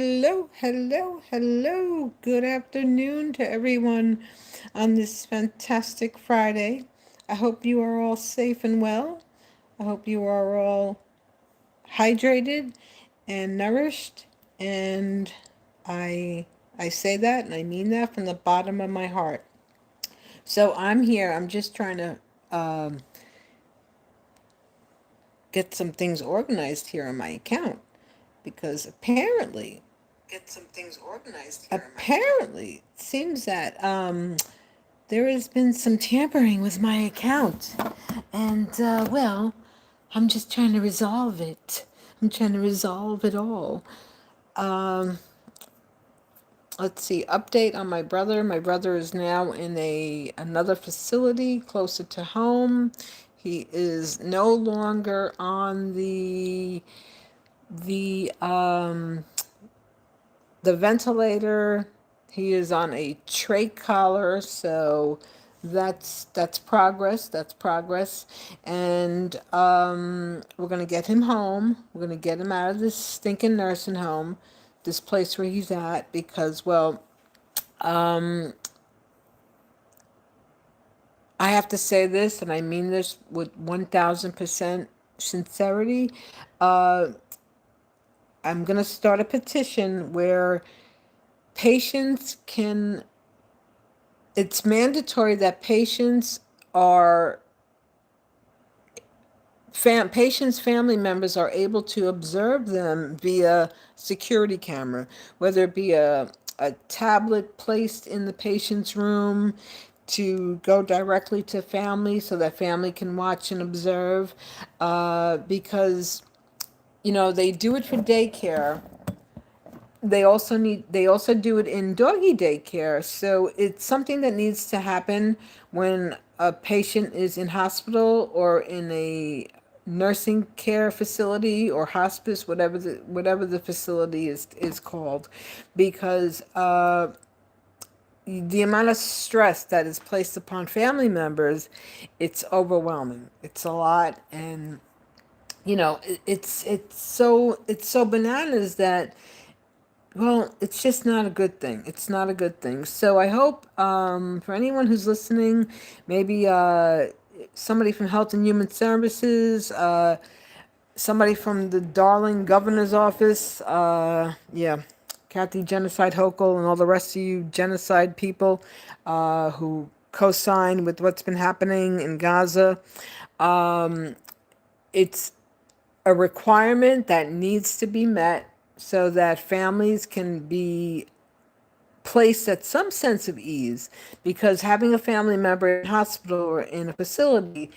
Hello, hello, hello. Good afternoon to everyone on this fantastic Friday. I hope you are all safe and well. I hope you are all hydrated and nourished. And I I say that and I mean that from the bottom of my heart. So I'm here. I'm just trying to um, get some things organized here on my account because apparently it seems that there has been some tampering with my account, and I'm just trying to resolve it. I'm trying to resolve it all. Um, let's see. Update on my brother. My brother is now in another facility closer to home. He is no longer on the um the ventilator. He is on a trach collar, so that's progress. That's progress, and we're gonna get him home. We're gonna get him out of this stinking nursing home, this place where he's at, because um, I have to say this, and I mean this with 1,000% sincerity. Uh, I'm gonna start a petition where patients can it's mandatory that are patients' family members are able to observe them via security camera, whether it be a tablet placed in the patient's room to go directly to family so that family can watch and observe, because they do it for daycare. They also do it in doggy daycare, so it's something that needs to happen when a patient is in hospital or in a nursing care facility or hospice, whatever the facility is called, because the amount of stress that is placed upon family members, it's overwhelming. It's a lot. And it's so bananas that, well, it's just not a good thing. It's not a good thing. So I hope, for anyone who's listening, maybe somebody from Health and Human Services, somebody from the darling governor's office, yeah, Kathy Genocide Hochul, and all the rest of you genocide people who co-sign with what's been happening in Gaza. It's a requirement that needs to be met so that families can be placed at some sense of ease, because having a family member in hospital or in a facility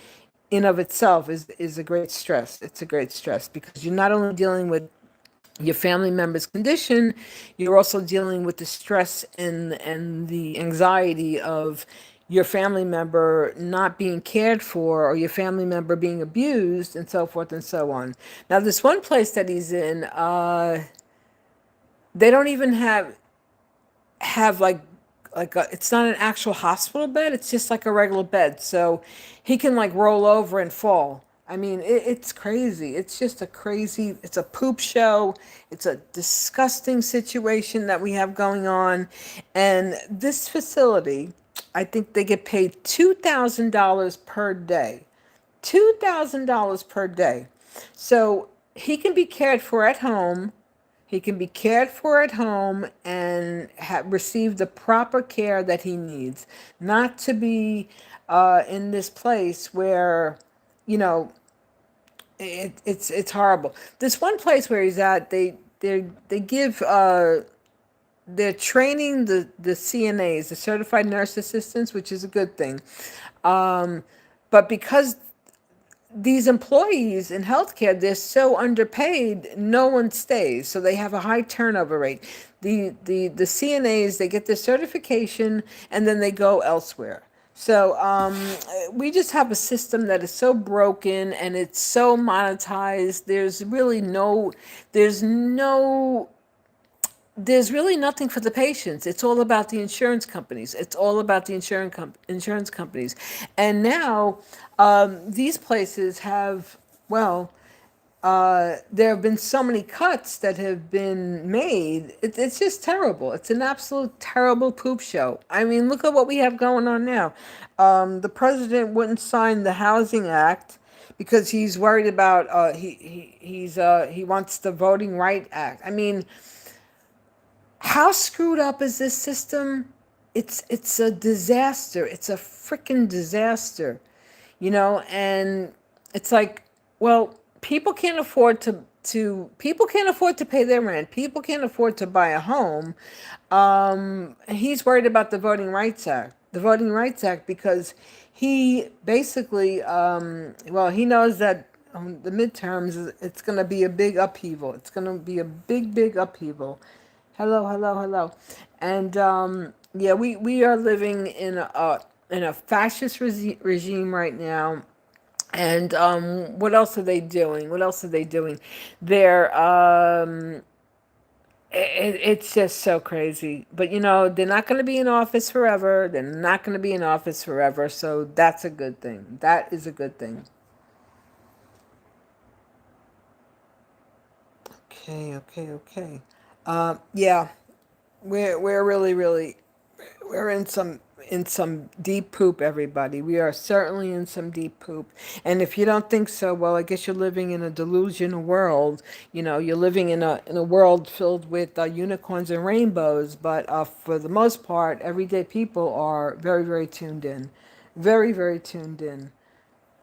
in of itself is a great stress. It's a great stress because you're not only dealing with your family member's condition, you're also dealing with the stress and the anxiety of your family member not being cared for, or your family member being abused, and so forth and so on. Now, this one place that he's in, they don't even have it's not an actual hospital bed. It's just like a regular bed, so he can like roll over and fall. I mean, it's crazy. It's just it's a poop show. It's a disgusting situation that we have going on. And this facility, I think they get paid $2,000 per day. $2,000 per day. So he can be cared for at home. He can be cared for at home and receive the proper care that he needs, not to be in this place where, you know, it's horrible. This one place where he's at, they give they're training the CNAs, the certified nurse assistants, which is a good thing. Um, but because these employees in healthcare, they're so underpaid, no one stays, so they have a high turnover rate. The CNAs, they get their certification and then they go elsewhere. So we just have a system that is so broken and it's so monetized. There's really nothing for the patients. It's all about the insurance companies. It's all about the insurance companies. And now these places have, well, there have been so many cuts that have been made. It's just terrible. It's an absolute terrible poop show. I mean, look at what we have going on now. The president wouldn't sign the Housing Act because he's worried about he wants the Voting Right Act. I mean, how screwed up is this system? It's a disaster. It's a freaking disaster, and it's like, well, people can't afford to people can't afford to pay their rent. People can't afford to buy a home. He's worried about the Voting Rights Act. The Voting Rights Act because he basically well, he knows that the midterms, it's going to be a big upheaval. It's going to be a big upheaval. Hello, hello, hello. And yeah, we are living in a fascist regime right now. And what else are they doing? What else are they doing? They're it's just so crazy. But they're not going to be in office forever. They're not going to be in office forever. So that's a good thing. That is a good thing. Okay, okay, okay. Yeah, we're really we're in some deep poop, everybody. We are certainly in some deep poop. And if you don't think so, well, I guess you're living in a delusional world. You're living in a world filled with unicorns and rainbows. But for the most part, everyday people are very tuned in, very tuned in.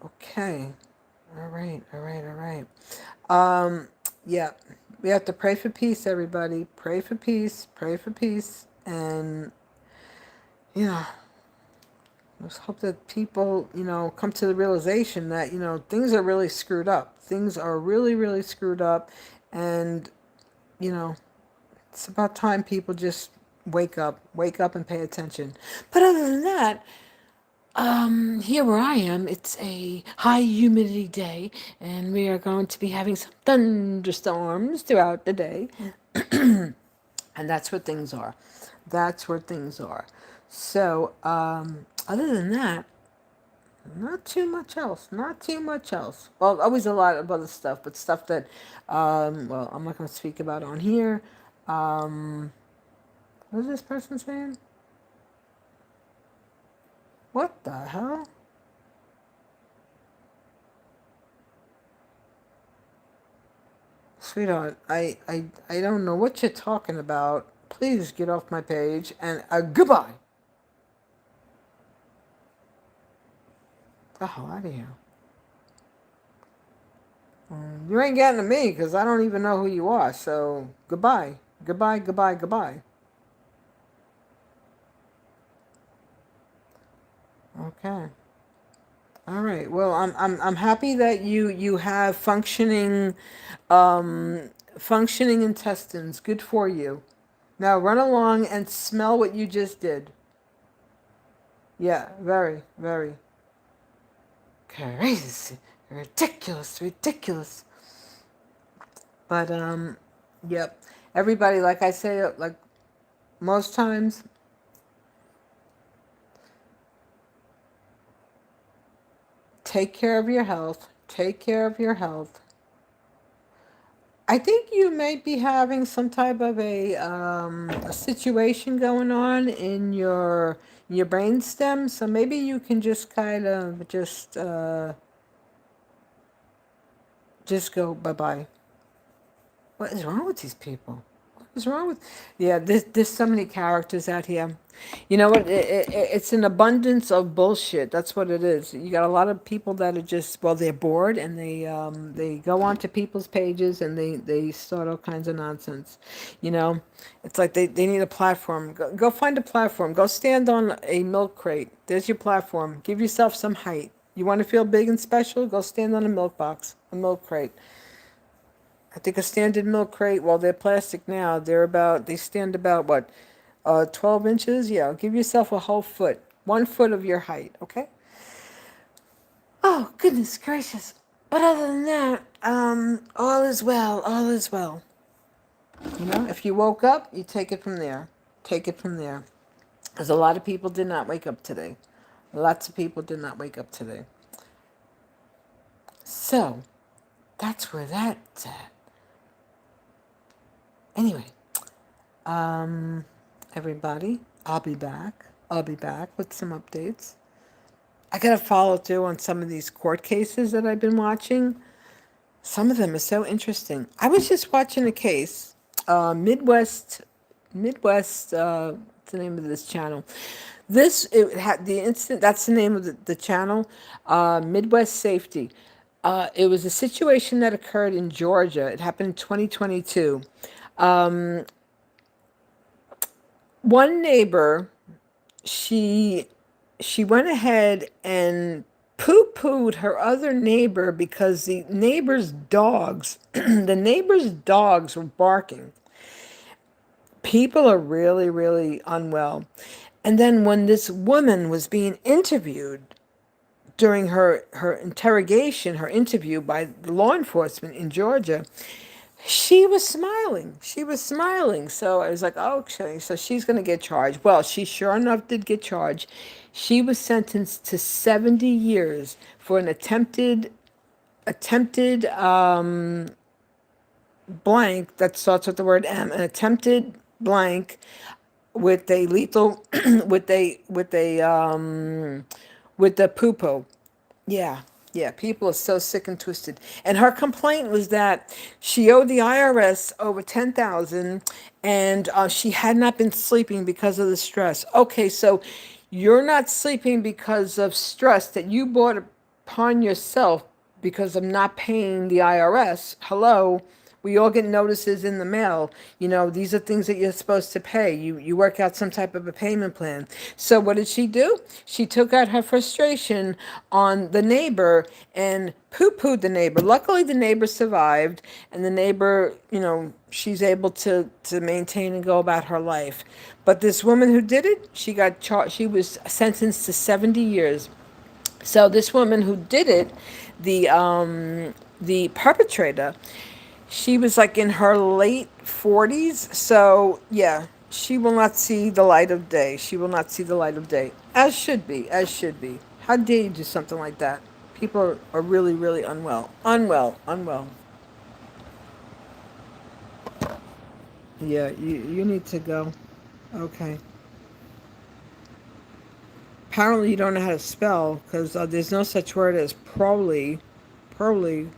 Okay. All right. All right. All right. Yeah. We have to pray for peace, everybody. Pray for peace. Pray for peace. And yeah, let's hope that people, come to the realization that, things are really screwed up. Things are really screwed up. And, you know, it's about time people just wake up and pay attention. But other than that, here where I am, it's a high humidity day, and we are going to be having some thunderstorms throughout the day. And that's where things are. That's where things are. So, other than that, not too much else. Not too much else. Well, always a lot of other stuff, but stuff that, well, I'm not going to speak about on here. Um, what is this person saying? What the hell? Sweetheart, I don't know what you're talking about. Please get off my page and goodbye. The hell out of here. You ain't getting to me because I don't even know who you are. So goodbye, goodbye, goodbye, goodbye. Okay. All right. Well, I'm happy that you have functioning intestines. Good for you. Now run along and smell what you just did. Yeah, very crazy, ridiculous, ridiculous. But yep. Everybody, like I say, like most times, take care of your health. Take care of your health. I think you may be having some type of a situation going on in your brain stem, so maybe you can just kind of just go bye bye. What is wrong with these people? What is wrong with? Yeah, there's so many characters out here. You know what? It's an abundance of bullshit. That's what it is. You got a lot of people that are just, well, they're bored and they go onto people's pages and they start all kinds of nonsense. It's like they need a platform. Go find a platform. Go stand on a milk crate. There's your platform. Give yourself some height. You want to feel big and special? Go stand on a milk box, a milk crate. I think a standard milk crate, well, they're plastic now. They stand about what, 12 inches? Yeah, give yourself a whole foot, 1 foot of your height, okay? Oh, goodness gracious. But other than that, all is well, all is well. If you woke up, you take it from there. Take it from there. Because a lot of people did not wake up today. Lots of people did not wake up today. So, That's where that's at. Anyway, um, everybody, I'll be back. I'll be back with some updates. I gotta follow through on some of these court cases that I've been watching. Some of them are so interesting. I was just watching a case, Midwest. What's the name of this channel? This it had the incident. That's the name of the channel, Midwest Safety. It was a situation that occurred in Georgia. It happened in 2022. One neighbor, she she went ahead and poo-pooed her other neighbor because the neighbor's dogs, the neighbor's dogs were barking. People are really, really unwell. And then when this woman was being interviewed during her interrogation, her interview by the law enforcement in Georgia, she was smiling. She was smiling. So I was like, oh, okay, so she's going to get charged. Well, she sure enough did get charged. She was sentenced to 70 years for an attempted blank that starts with the word M, an attempted blank with a lethal, with the poo-poo. Yeah, yeah, people are so sick and twisted. And her complaint was that she owed the IRS over 10,000 and she had not been sleeping because of the stress. Okay, so you're not sleeping because of stress that you brought upon yourself because of not paying the IRS. Hello. We all get notices in the mail. You know, these are things that you're supposed to pay. You work out some type of a payment plan. So what did she do? She took out her frustration on the neighbor and poo-pooed the neighbor. Luckily, the neighbor survived, and the neighbor, she's able to maintain and go about her life. But this woman who did it, she got charged. She was sentenced to 70 years. So this woman who did it, the perpetrator, she was like in her late 40s. So, yeah, she will not see the light of day. She will not see the light of day. As should be, as should be. How dare you do something like that? People are really, really unwell. Unwell, unwell. Yeah, you need to go. Okay. Apparently, you don't know how to spell because there's no such word as probably. Probably.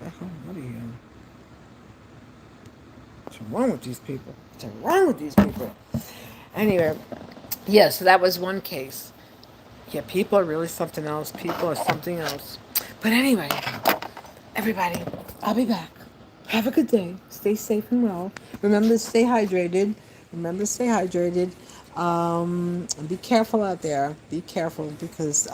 What the hell? What are you? What's wrong with these people? What's wrong with these people? Anyway, yeah, so that was one case. Yeah, people are really something else. People are something else. But anyway, everybody, I'll be back. Have a good day. Stay safe and well. Remember to stay hydrated. Remember to stay hydrated. And be careful out there. Be careful because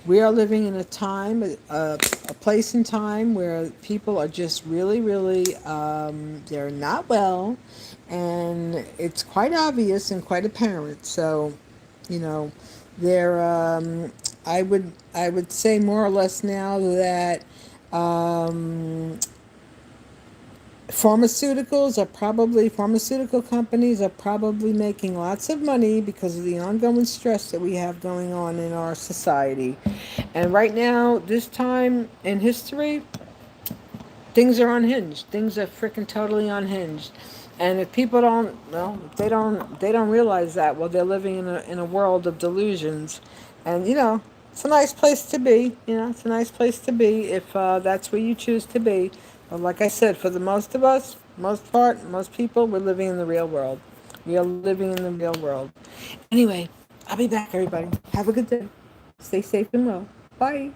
we are living in a time, a place and time where people are just really, really, they're not well. And it's quite obvious and quite apparent. So, you know, they're, I would say more or less now that um, pharmaceutical companies are probably making lots of money because of the ongoing stress that we have going on in our society. And right now, this time in history, things are unhinged. Things are freaking totally unhinged. And if people don't, well, if they don't realize that, well, they're living in a world of delusions. And it's a nice place to be. It's a nice place to be if that's where you choose to be. But like I said, for the most of us, most part, most people, we're living in the real world. We are living in the real world. Anyway, I'll be back, everybody. Have a good day. Stay safe and well. Bye.